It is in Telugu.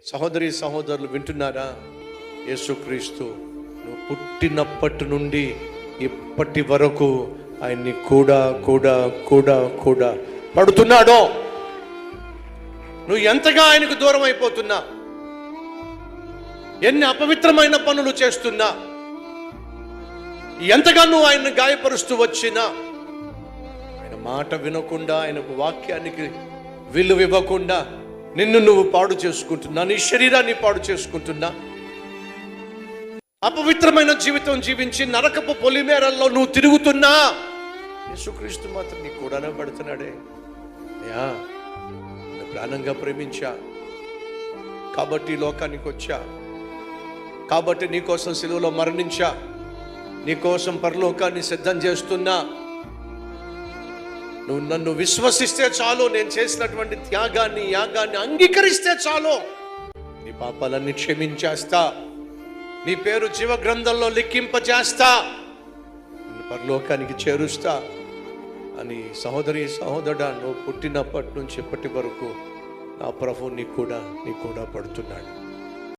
సహోదరి సహోదరులు వింటున్నారా? యేసుక్రీస్తు నువ్వు పుట్టినప్పటి నుండి ఇప్పటి వరకు ఆయన్ని కూడా కూడా కూడా కూడా పడుతున్నాడో. నువ్వు ఎంతగా ఆయనకు దూరం అయిపోతున్నా, ఎన్ని అపవిత్రమైన పనులు చేస్తున్నా, ఎంతగా నువ్వు ఆయన్ని గాయపరుస్తూ వచ్చినా, ఆయన మాట వినకుండా, ఆయనకు వాక్యానికి విలువ ఇవ్వకుండా నిన్ను నువ్వు పాడు చేసుకుంటున్నా, నీ శరీరాన్ని పాడు చేసుకుంటున్నా, అపవిత్రమైన జీవితం జీవించి నరకపు పొలిమేరల్లో నువ్వు తిరుగుతున్నా, యేసుక్రీస్తు మాత్రం నీ కూడానే పడుతున్నాడే. అయ్యా, నేను ప్రాణంగా ప్రేమించా కాబట్టి ఈ లోకానికి వచ్చా, కాబట్టి నీకోసం సిలువలో మరణించా, నీకోసం పరలోకాన్ని సిద్ధం చేస్తున్నా. నువ్వు నన్ను విశ్వసిస్తే చాలు, నేను చేసినటువంటి త్యాగాన్ని యాగాన్ని అంగీకరిస్తే చాలు, నీ పాపాలన్నీ క్షమించేస్తా, నీ పేరు జీవ గ్రంథంలో లిఖింపజేస్తా, నిన్ను పరలోకానికి చేరుస్తా అని సహోదరి సహోదరుడా, నువ్వు పుట్టినప్పటి నుంచి ఇప్పటి వరకు నా ప్రభువు నీ కూడా పడుతున్నాడు.